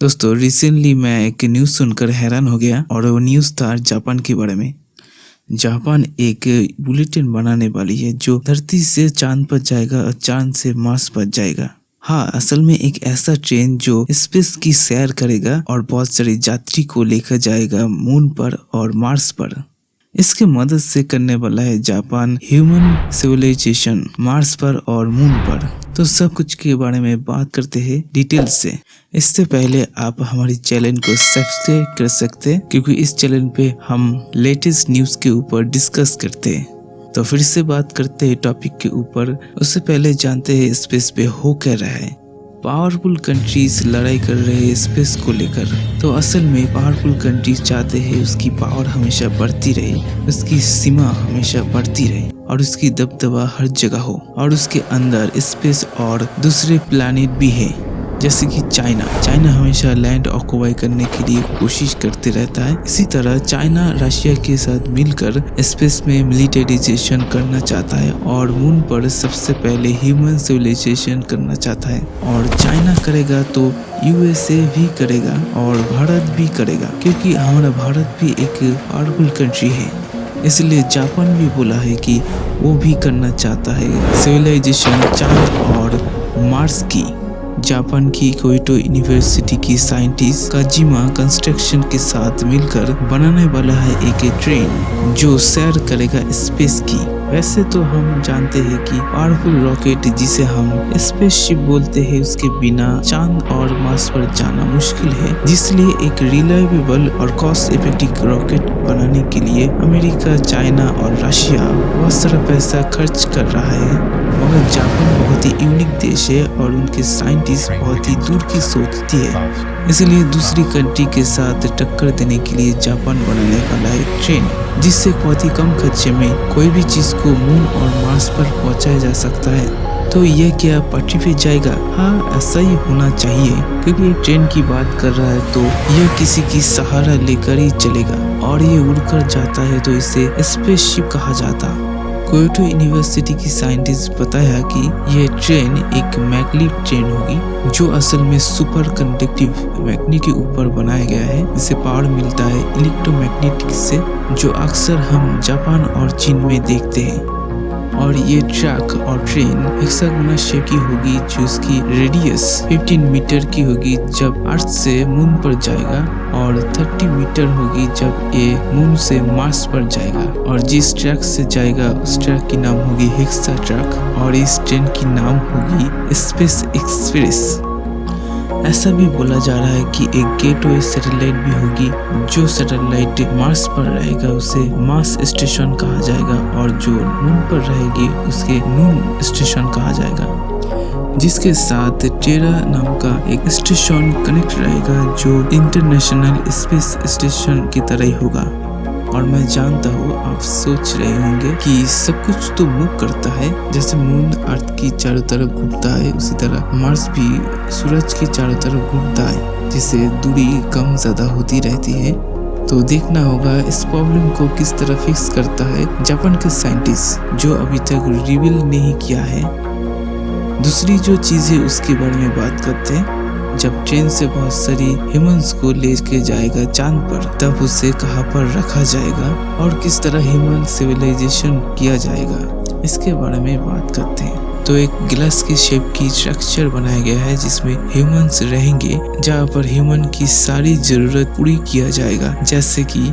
दोस्तों रिसेंटली मैं एक न्यूज़ सुनकर हैरान हो गया और वो न्यूज़ था जापान के बारे में। जापान एक बुलेटिन बनाने वाली है जो धरती से चांद पर जाएगा और चांद से मार्स पर जाएगा। हाँ, असल में एक ऐसा ट्रेन जो स्पेस की सैर करेगा और बहुत सारे यात्री को लेकर जाएगा मून पर और मार्स पर। इसके मदद से करने वाला है जापान ह्यूमन सिविलाइजेशन मार्स पर और मून पर। तो सब कुछ के बारे में बात करते हैं डिटेल से। इससे पहले आप हमारी चैनल को सब्सक्राइब कर सकते हैं क्योंकि इस चैनल पे हम लेटेस्ट न्यूज़ के ऊपर डिस्कस करते हैं। तो फिर से बात करते हैं टॉपिक के ऊपर। उससे पहले जानते हैं स्पेस पे हो क्या रहा है। पावरफुल कंट्रीज लड़ाई कर रहे हैं स्पेस को लेकर। तो असल में पावरफुल कंट्रीज चाहते हैं उसकी पावर हमेशा बढ़ती रहे, उसकी सीमा हमेशा बढ़ती रहे और उसकी दबदबा हर जगह हो और उसके अंदर स्पेस और दूसरे प्लैनेट भी है। जैसे कि चाइना हमेशा लैंड ऑक्युपाई करने के लिए कोशिश करते रहता है। इसी तरह चाइना रशिया के साथ मिलकर स्पेस में मिलिटराइजेशन करना चाहता है और मून पर सबसे पहले ह्यूमन सिविलाइजेशन करना चाहता है। और चाइना करेगा तो यूएसए भी करेगा और भारत भी करेगा, क्योंकि हमारा भारत भी एक पावरफुल कंट्री है। इसलिए जापान भी बोला है कि वो भी करना चाहता है सिविलाइजेशन चांद और मार्स की। जापान की क्योटो यूनिवर्सिटी की साइंटिस्ट काजिमा कंस्ट्रक्शन के साथ मिलकर बनाने वाला है एक ट्रेन जो सैर करेगा स्पेस की। वैसे तो हम जानते हैं कि पावरफुल रॉकेट जिसे हम स्पेसशिप बोलते हैं उसके बिना चांद और मार्स पर जाना मुश्किल है, जिसलिए एक रिलायबल और कॉस्ट इफेक्टिव रॉकेट बनाने के लिए अमेरिका, चाइना और रशिया बहुत सारा पैसा खर्च कर रहा है। मगर जापान बहुत ही यूनिक देश है और उनके साइंटिस्ट बहुत ही दूर की सोचती है। इसलिए दूसरी कंट्री के साथ टक्कर देने के लिए जापान बनाने वाला है ट्रेन, जिससे बहुत ही कम खर्चे में कोई भी चीज को मून और मार्स पर पहुंचाया जा सकता है। तो यह क्या पटरी पे जाएगा? हाँ, ऐसा ही होना चाहिए, क्योंकि एक ट्रेन की बात कर रहा है तो यह किसी की सहारा लेकर ही चलेगा और ये उड़कर जाता है तो इसे स्पेसशिप कहा जाता। क्योटो यूनिवर्सिटी की साइंटिस्ट बताया कि यह ट्रेन एक मैग्नेटिक ट्रेन होगी जो असल में सुपर कंडक्टिव मैग्नेट के ऊपर बनाया गया है, जिससे पावर मिलता है इलेक्ट्रोमैग्नेटिक से, जो अक्सर हम जापान और चीन में देखते हैं। और ये ट्रक और ट्रेन हेक्सागोनल शेप की होगी, जो उसकी रेडियस 15 मीटर की होगी जब अर्थ से मून पर जाएगा और 30 मीटर होगी जब ये मून से मार्स पर जाएगा। और जिस ट्रक से जाएगा उस ट्रक की नाम होगी हेक्सा ट्रक और इस ट्रेन की नाम होगी स्पेस एक्सप्रेस। ऐसा भी बोला जा रहा है कि एक गेटवे सैटेलाइट भी होगी। जो सैटेलाइट मार्स पर रहेगा उसे मार्स स्टेशन कहा जाएगा और जो मून पर रहेगी उसके मून स्टेशन कहा जाएगा, जिसके साथ टेरा नाम का एक स्टेशन कनेक्ट रहेगा जो इंटरनेशनल स्पेस स्टेशन की तरह ही होगा। और मैं जानता हूँ आप सोच रहे होंगे कि सब कुछ तो मूव करता है, जैसे मून अर्थ की चारों तरफ घूमता है उसी तरह मार्स भी सूरज की चारों तरफ घूमता है, जिससे दूरी कम ज्यादा होती रहती है। तो देखना होगा इस प्रॉब्लम को किस तरह फिक्स करता है जापान के साइंटिस्ट, जो अभी तक रिवील नहीं किया है। दूसरी जो चीज है उसके बारे में बात करते हैं। जब ट्रेन से बहुत सारी ह्यूमंस को लेके जाएगा चांद पर, तब उसे कहाँ पर रखा जाएगा और किस तरह ह्यूमन सिविलाइजेशन किया जाएगा, इसके बारे में बात करते हैं। तो एक गिलास की शेप की स्ट्रक्चर बनाया गया है जिसमें ह्यूमंस रहेंगे, जहाँ पर ह्यूमन की सारी जरूरत पूरी किया जाएगा। जैसे कि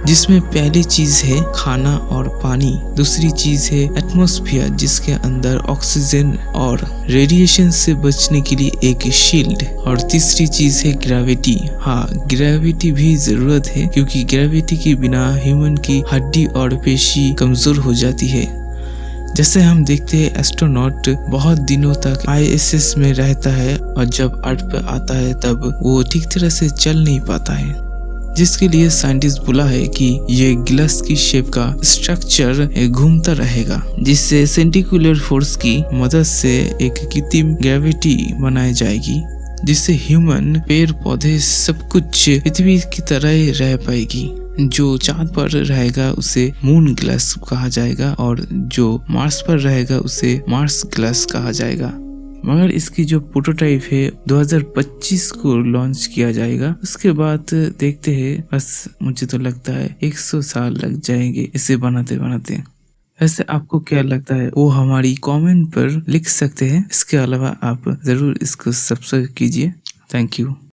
जिसमें पहली चीज है खाना और पानी, दूसरी चीज है एटमॉस्फेयर जिसके अंदर ऑक्सीजन और रेडिएशन से बचने के लिए एक शील्ड, और तीसरी चीज है ग्रेविटी। हाँ, ग्रेविटी भी जरूरत है क्योंकि ग्रेविटी के बिना ह्यूमन की हड्डी और पेशी कमजोर हो जाती है। जैसे हम देखते हैं एस्ट्रोनॉट बहुत दिनों तक आईएसएस में रहता है और जब अर्थ पर आता है तब वो ठीक तरह से चल नहीं पाता है, जिसके लिए साइंटिस्ट बोला है कि ये गिलास की शेप का स्ट्रक्चर घूमता रहेगा, जिससे सेंटिकुलर फोर्स की मदद से एक कृत्रिम ग्रेविटी बनाई जाएगी, जिससे ह्यूमन, पेड़ पौधे सब कुछ पृथ्वी की तरह रह पाएगी। जो चांद पर रहेगा उसे मून ग्लास कहा जाएगा और जो मार्स पर रहेगा उसे मार्स ग्लास कहा जाएगा। मगर इसकी जो प्रोटोटाइप है 2025 को लॉन्च किया जाएगा। उसके बाद देखते हैं, बस मुझे तो लगता है 100 साल लग जाएंगे इसे बनाते बनाते। वैसे आपको क्या लगता है वो हमारी कमेंट पर लिख सकते हैं। इसके अलावा आप जरूर इसको सब्सक्राइब कीजिए। Thank you.